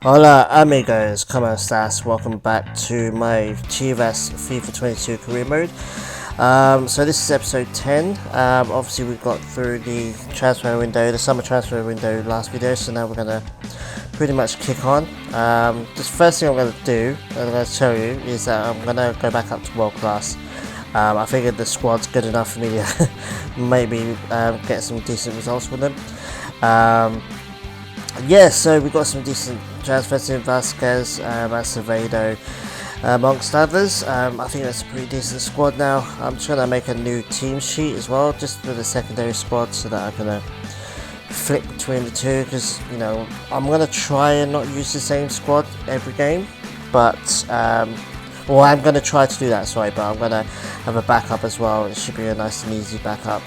Hola amigos, ¿cómo estás? Welcome back to my Chivas FIFA22 career mode. So this is episode 10. Obviously we got through the transfer window, the summer transfer window last video, so now we're gonna pretty much kick on. The first thing I'm gonna do, I'm gonna show you, is that I'm gonna go back up to world class. I figured the squad's good enough for me to maybe get some decent results with them. Yeah, so we got some decent transfers in Vasquez, Acevedo, amongst others. I think that's a pretty decent squad now. I'm trying to make a new team sheet as well, just for the secondary squad, so that I can flip between the two. Because I'm gonna try and not use the same squad every game, but well, I'm gonna try to do that. Sorry, but I'm gonna have a backup as well. It should be a nice and easy backup.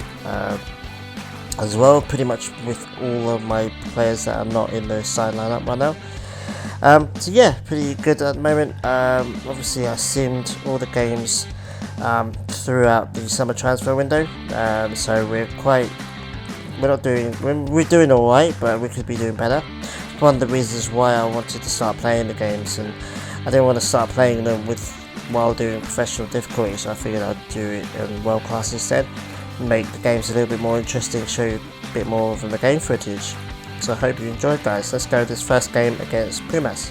As well, pretty much with all of my players that are not in the side lineup right now. So yeah, pretty good at the moment. Obviously I simmed all the games throughout the summer transfer window, so we're doing alright, but we could be doing better. It's one of the reasons why I wanted to start playing the games, and I didn't want to start playing them while doing professional difficulty, so I figured I'd do it in world class instead. Make the games a little bit more interesting, show you a bit more of the game footage. So I hope you enjoyed, guys. Let's go this first game against Pumas.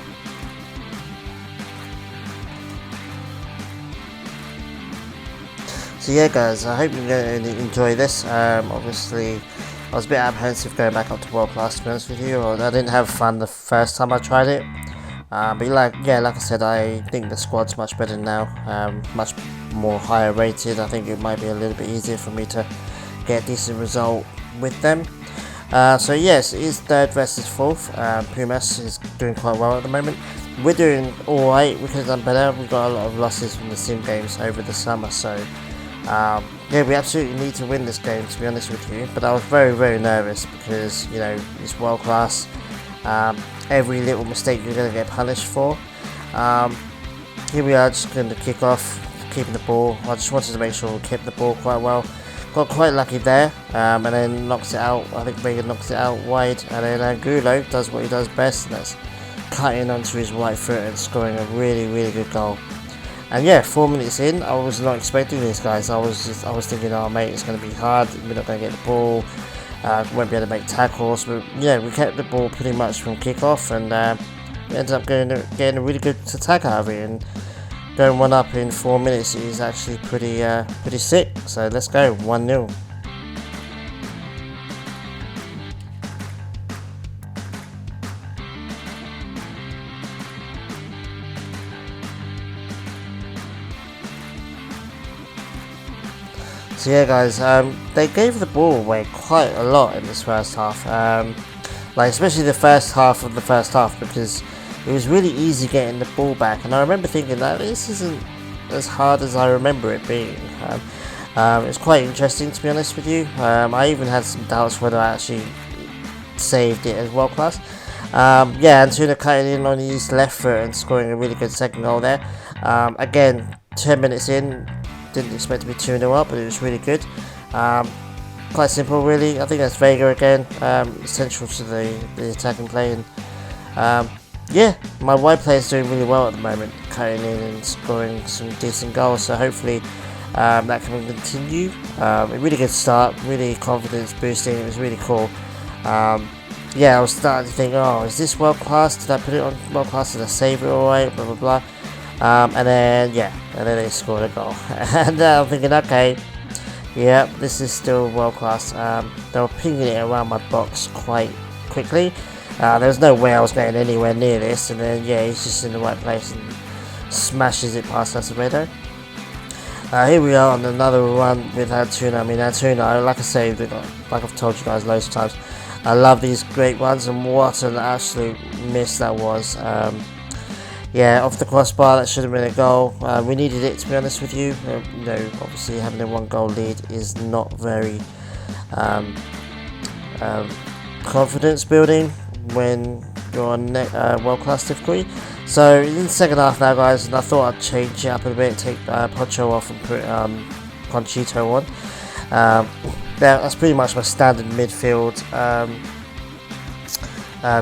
So yeah guys, I hope you're going to enjoy this. Obviously I was a bit apprehensive going back up to world class, to be honest with you. I didn't have fun the first time I tried it. But like I said, I think the squad's much better now, much more higher rated. I think it might be a little bit easier for me to get a decent result with them. So yes, it is third versus fourth. Pumas is doing quite well at the moment. We're doing alright, we could have done better. We've got a lot of losses from the sim games over the summer, so yeah, we absolutely need to win this game, to be honest with you. But I was very nervous because it's world class. Every little mistake you're going to get punished for. Here we are, just going to kick off, keeping the ball. I just wanted to make sure we kept the ball quite well. Got quite lucky there, and then knocks it out. I think Vega knocks it out wide, and then Angulo does what he does best, and that's cutting onto his right foot and scoring a really good goal. And yeah, 4 minutes in, I was not expecting this, guys. I was thinking, oh mate, it's going to be hard. We're not going to get the ball. Won't be able to make tackles, but yeah, we kept the ball pretty much from kickoff, and we ended up getting a really good attack out of it, and going 1-up in 4 minutes is actually pretty sick. So let's go 1-0. So yeah guys, they gave the ball away quite a lot in this first half, like especially the first half of the first half, because it was really easy getting the ball back, and I remember thinking that this isn't as hard as I remember it being. It's quite interesting, to be honest with you. I even had some doubts whether I actually saved it as world class. Yeah, Antuna cutting in on his left foot and scoring a really good second goal there. Again, 10 minutes in, didn't expect to be 2-0 up, but it was really good. Quite simple, really. I think that's Vega again, essential to the attacking play. And yeah, my wide player is doing really well at the moment, cutting in and scoring some decent goals. So hopefully that can continue. A really good start, really confidence boosting. It was really cool. Yeah, I was starting to think, oh, is this world class? Did I put it on world class? Did I save it alright? Blah blah blah. And then they scored a goal, and I'm thinking, okay, yeah, this is still world class. They were pinging it around my box quite quickly. There was no way I was getting anywhere near this, and then yeah, he's just in the right place and smashes it past Acevedo. Here we are on another run with Antuna. I mean, Antuna, like I say, like I've told you guys loads of times, I love these great runs, and what an absolute miss that was. Yeah, off the crossbar, that should have been a goal. We needed it, to be honest with you. Obviously having a 1-goal lead is not very confidence building when you're on world class difficulty. So in the second half now, guys, and I thought I'd change it up a bit, take Poncho off and put Conchito on. That's pretty much my standard midfield.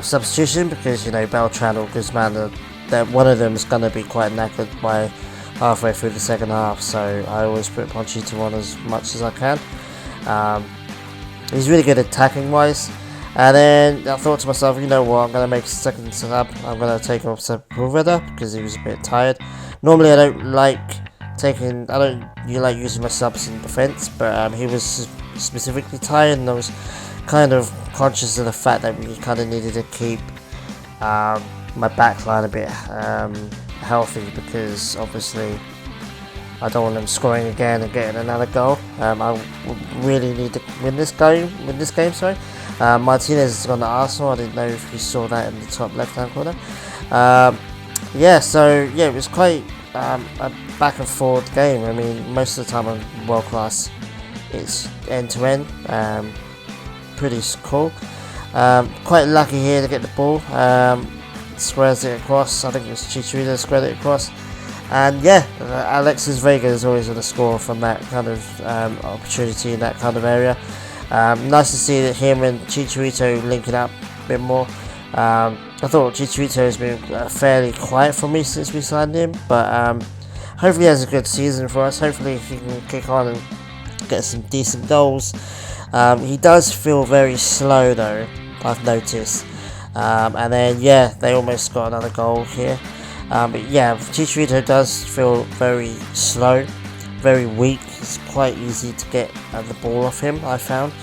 substitution, because Beltran or Guzman, that one of them is going to be quite knackered by halfway through the second half, so I always put Ponchito on as much as I can. He's really good attacking wise. And then I thought to myself, you know what, I'm going to make a second sub. I'm going to take off Sepulveda because he was a bit tired. Normally I don't like using my subs in defence, but he was specifically tired, and I was kind of conscious of the fact that we kind of needed to keep my back line a bit healthy, because obviously I don't want them scoring again and getting another goal. I really need to win this game. Martinez has gone to Arsenal. I didn't know if you saw that in the top left hand corner. It was quite a back and forth game. I mean, most of the time on World Class it's end to end. Pretty cool. Quite lucky here to get the ball. Squares it across. I think it was Chicharito squared it across. And Alexis Vega is always going to score from that kind of opportunity in that kind of area. Nice to see that him and Chicharito linking up a bit more. I thought Chicharito has been fairly quiet for me since we signed him, but hopefully he has a good season for us. Hopefully he can kick on and get some decent goals. He does feel very slow though, I've noticed. And then they almost got another goal here. Chicharito does feel very slow, very weak. It's quite easy to get the ball off him, I found.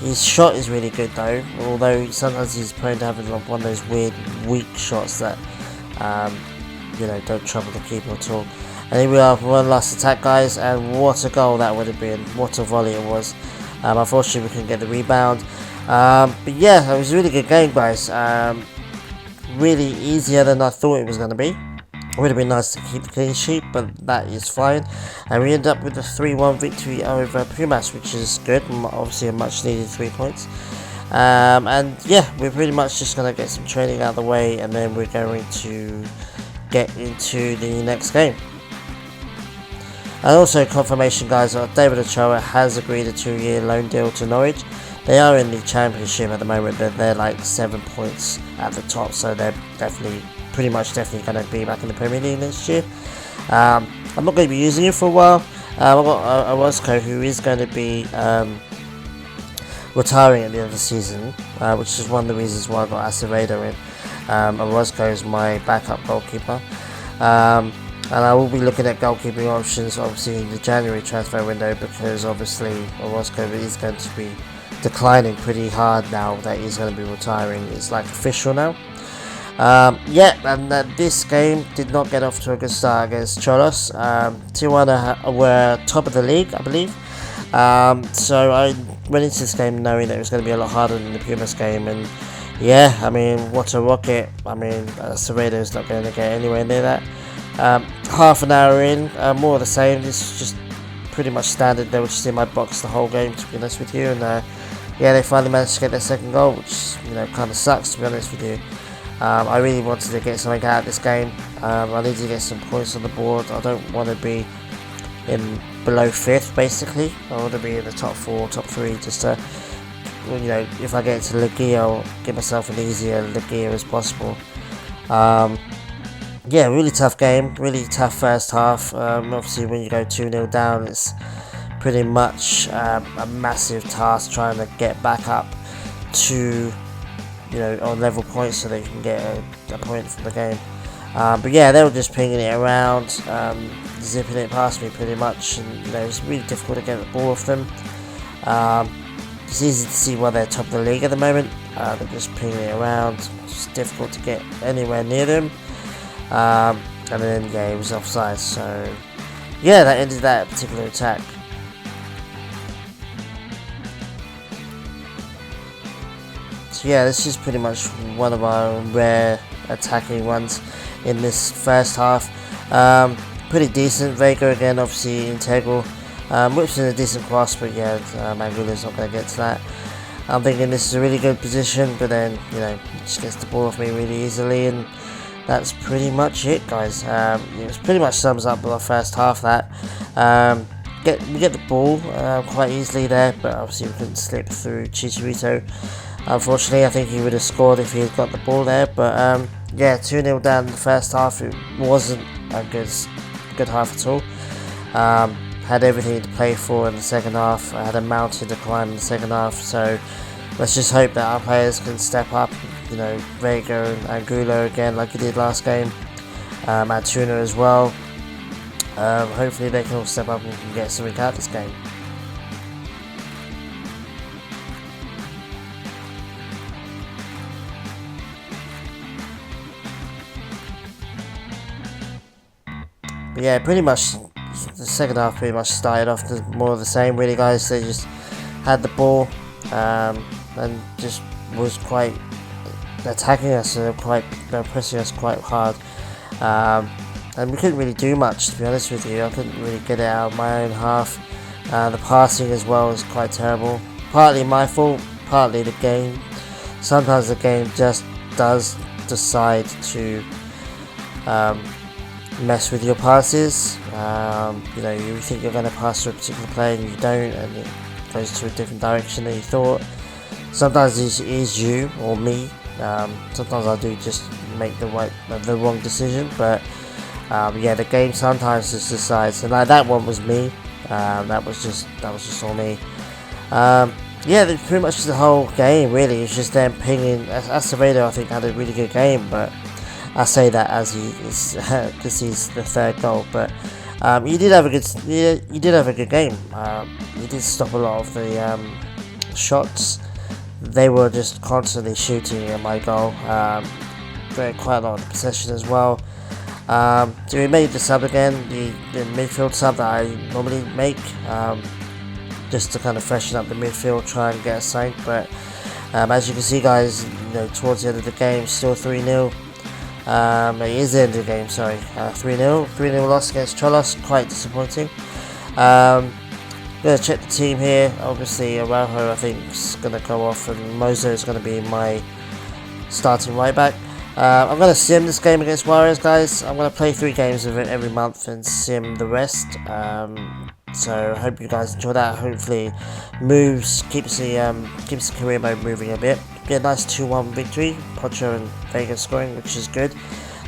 His shot is really good though, although sometimes he's prone to having one of those weird, weak shots that don't trouble the keeper at all. And here we are for one last attack, guys, and what a goal that would have been, what a volley it was. Unfortunately we couldn't get the rebound. It was a really good game, guys. Really easier than I thought it was going to be. It would have been nice to keep the clean sheet, but that is fine. And we end up with a 3-1 victory over Pumas, which is good. Obviously a much needed 3 points. We're pretty much just going to get some training out of the way, and then we're going to get into the next game. And also confirmation, guys, David Ochoa has agreed a 2-year loan deal to Norwich. They are in the Championship at the moment, but they're like 7 points at the top, so they're pretty much going to be back in the Premier League next year. I'm not going to be using it for a while. I've got Orozco, who is going to be retiring at the end of the season, which is one of the reasons why I got Acevedo in. Orozco is my backup goalkeeper. And I will be looking at goalkeeping options, obviously, in the January transfer window, because obviously Orozco is going to be declining pretty hard now that he's going to be retiring. It's like official now. This game did not get off to a good start against Cholos. Tijuana were top of the league, I believe. So I went into this game knowing that it was going to be a lot harder than the Pumas game, and what a rocket. Cervedo is not going to get anywhere near that. Half an hour in, more of the same. This is just pretty much standard. They were just in my box the whole game, to be honest with you, and they finally managed to get their second goal, which kind of sucks, to be honest with you. I really wanted to get something out of this game. I need to get some points on the board. I don't want to be in below 5th, basically. I want to be in the top 4, top 3, just to, if I get to Ligia, I'll give myself an easier Ligia as possible. Really tough game, really tough first half. Obviously when you go 2-0 down, it's pretty much a massive task trying to get back up to on level points so they can get a point from the game. They were just pinging it around, zipping it past me pretty much, and it's really difficult to get the ball off them. It's easy to see why they're top of the league at the moment. They're just pinging it around. It's difficult to get anywhere near them. It was offside, so that ended that particular attack. So this is pretty much one of our rare attacking runs in this first half. Pretty decent. Vega again, obviously integral. Whips in a decent cross, but Mangula's not going to get to that. I'm thinking this is a really good position, but then just gets the ball off me really easily, and that's pretty much it, guys. It pretty much sums up our first half. That we get the ball quite easily there, but obviously we couldn't slip through Chicharito. Unfortunately, I think he would have scored if he had got the ball there. But yeah, 2-0 down in the first half. It wasn't a good half at all. Had everything to play for in the second half. I had a mountain decline in the second half. So let's just hope that our players can step up. You know, Vega and Angulo again, like he did last game. Antuna as well. Hopefully they can all step up and can get something out of this game. But yeah, pretty much the second half pretty much started off more of the same, really, guys. They just had the ball and just was quite attacking us. They were pressing us quite hard, and we couldn't really do much, to be honest with you. I couldn't really get it out of my own half. The passing as well was quite terrible. Partly my fault, partly the game. Sometimes the game just does decide to mess with your passes. You know, you think you're going to pass to a particular player and you don't, and it goes to a different direction than you thought. Sometimes it is you or me. Sometimes I do just make the wrong decision, but yeah, the game sometimes just decides. And like that one was me. That was just all me. Yeah, pretty much the whole game really. It's just them pinging. Acevedo, I think, had a really good game, but I say that as he is because he's the third goal. But you did have a good game. You did stop a lot of the shots. They were just constantly shooting at my goal. Quite a lot of possession as well. So we made the sub again, the midfield sub that I normally make, just to kind of freshen up the midfield, try and get a sank. But as you can see, guys, you know, towards the end of the game, still 3-0. It is the end of the game, sorry. 3-0 loss against Chivas, quite disappointing. Gonna check the team here. Obviously, Araujo, I think, is gonna go off, and Mozo is gonna be my starting right back. I'm going to sim this game against Warriors, guys. I'm going to play 3 games of it every month and sim the rest. So I hope you guys enjoy that. Hopefully keeps the career mode moving a bit. Get a nice 2-1 victory. Pocho and Vega scoring, which is good.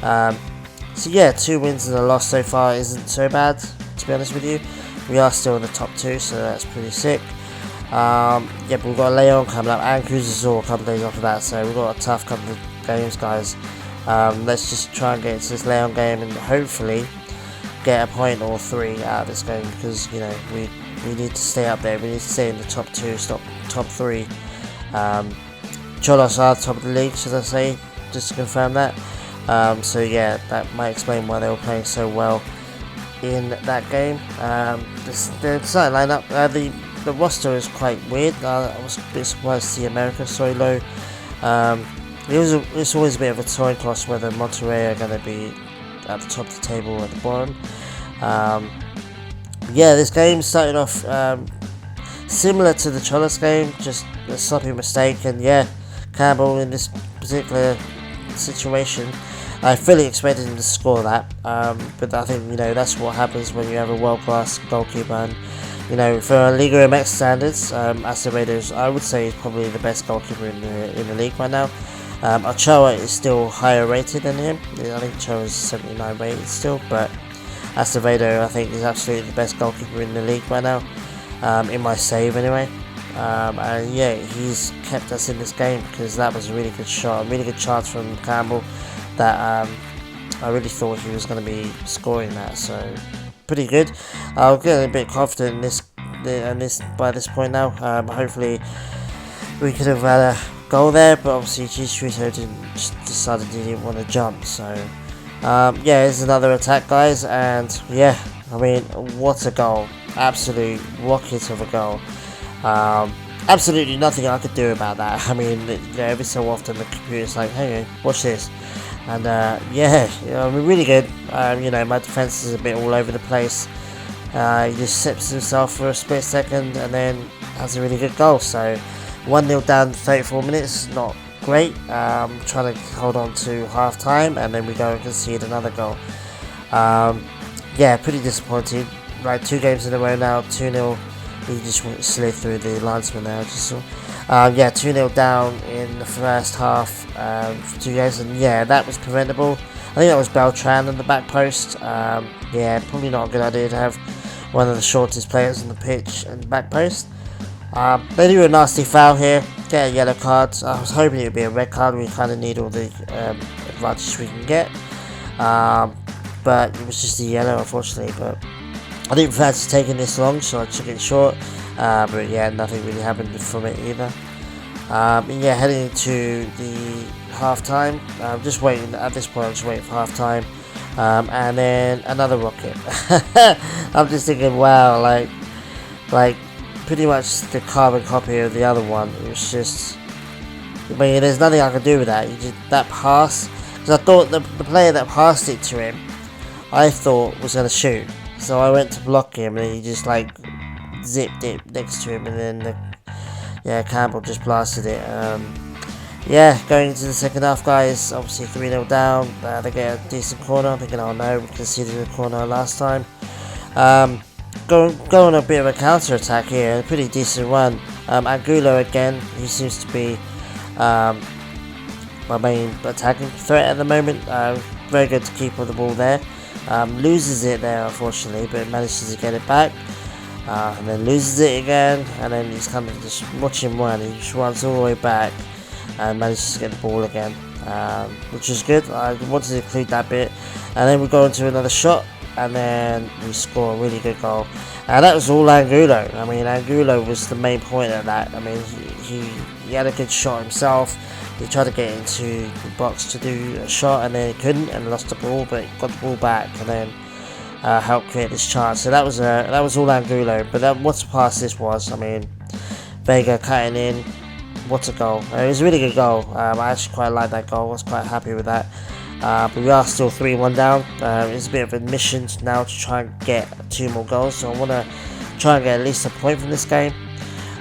So yeah, 2 wins and a loss so far isn't so bad, to be honest with you. We are still in the top 2, so that's pretty sick. Yeah, but we've got Leon coming up and Cruz Azul a couple of days after that, so we've got a tough couple of games, guys. Let's just try and get into this Leon game and hopefully get a point or 3 out of this game, because you know we need to stay up there. We need to stay in the top 2, top 3. Cholos are top of the league, should I say, just to confirm that. So yeah, that might explain why they were playing so well in that game. The starting lineup, the roster is quite weird. I was a bit surprised to see America so low. It's always a bit of a coin toss whether Monterrey are going to be at the top of the table or at the bottom. Yeah, this game started off similar to the Cholos game, just a sloppy mistake, and yeah, Campbell in this particular situation, I fully expected him to score that, but I think, you know, that's what happens when you have a world-class goalkeeper. And you know, for Liga MX standards, Acevedo, I would say, is probably the best goalkeeper in the league right now. Ochoa is still higher rated than him. I think Ochoa is 79 rated still, but Acevedo, I think, is absolutely the best goalkeeper in the league right now, in my save anyway. And yeah, he's kept us in this game because that was a really good shot, a really good chance from Campbell that I really thought he was going to be scoring that, so pretty good. I'll get a bit confident in this by this point now. Hopefully we could have had a goal there, but obviously Chicharito decided he didn't want to jump. So yeah, here's another attack, guys, and yeah, I mean, what a goal! Absolute rocket of a goal. Absolutely nothing I could do about that. I mean, you know, every so often the computer's like, hey, watch this. And yeah, I mean, really good. You know, my defense is a bit all over the place. He just sips himself for a split second and then has a really good goal. So 1-0 down 34 minutes, not great. Trying to hold on to half time, and then we go and concede another goal. Yeah, pretty disappointed. Right, 2 games in a row now, 2-0. He just slid through the linesman there, I just saw. Yeah, 2-0 down in the first half for 2 games, and yeah, that was preventable. I think that was Beltran on the back post. Yeah, probably not a good idea to have one of the shortest players on the pitch and the back post. They do a nasty foul here, get a yellow card. I was hoping it would be a red card. We kind of need all the advantage we can get. But it was just a yellow, unfortunately. But I didn't fancy taking this long, so I took it short. But yeah, nothing really happened from it either. And yeah, heading into the half time. Just waiting at this point. I'm just waiting for half time. And then another rocket. I'm just thinking, wow, like pretty much the carbon copy of the other one. It was just, I mean, there's nothing I could do with that. You just, that pass, because I thought the player that passed it to him, I thought was going to shoot. So I went to block him, and he just like zipped it next to him, and then Campbell just blasted it. Yeah, going into the second half, guys, obviously 3-0 down. They get a decent corner. I'm thinking, oh no, we conceded the corner last time. Going on a bit of a counter attack here, a pretty decent run. Angulo again, he seems to be my main attacking threat at the moment. Very good to keep on the ball there. Loses it there, unfortunately, but manages to get it back. And then loses it again, and then he's kind of just watch him run. He just runs all the way back and manages to get the ball again, which is good. I wanted to include that bit. And then we go into another shot, and then we score a really good goal. And that was all Angulo. I mean, Angulo was the main point of that. I mean, he had a good shot himself. He tried to get into the box to do a shot, and then he couldn't, and lost the ball, but he got the ball back, and then helped create this chance. So that was all Angulo. But what a pass this was. I mean, Vega cutting in. What a goal. It was a really good goal. I actually quite liked that goal. I was quite happy with that. But we are still 3-1 down. It's a bit of a mission now to try and get 2 more goals. So I want to try and get at least a point from this game.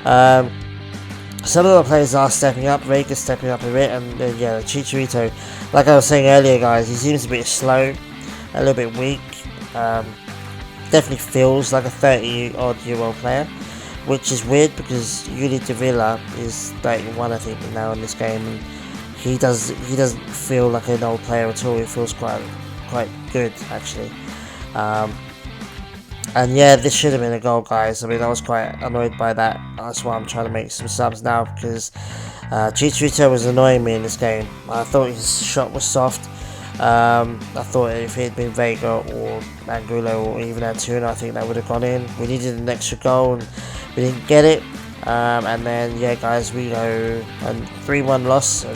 Some of the players are stepping up. Vega's stepping up a bit. And yeah, Chicharito, like I was saying earlier, guys, he seems a bit slow, a little bit weak. Definitely feels like a 30-odd-year-old player, which is weird because Yuli Davila is 31, I think, now in this game, and he doesn't feel like an old player at all. He feels quite good, actually. And yeah, this should have been a goal, guys. I mean, I was quite annoyed by that. That's why I'm trying to make some subs now, because Chicharito was annoying me in this game. I thought his shot was soft. I thought if it had been Vega or Angulo or even Antuna, I think that would have gone in. We needed an extra goal and we didn't get it. And then yeah, guys, we go and 3-1 loss.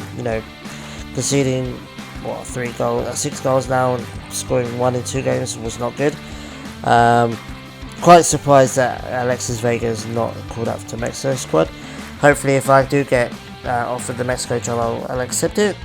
Conceding 6 goals now and scoring 1 in 2 games was not good. Quite surprised that Alexis Vega is not called up to Mexico squad. Hopefully, if I do get offered the Mexico job, I'll accept it.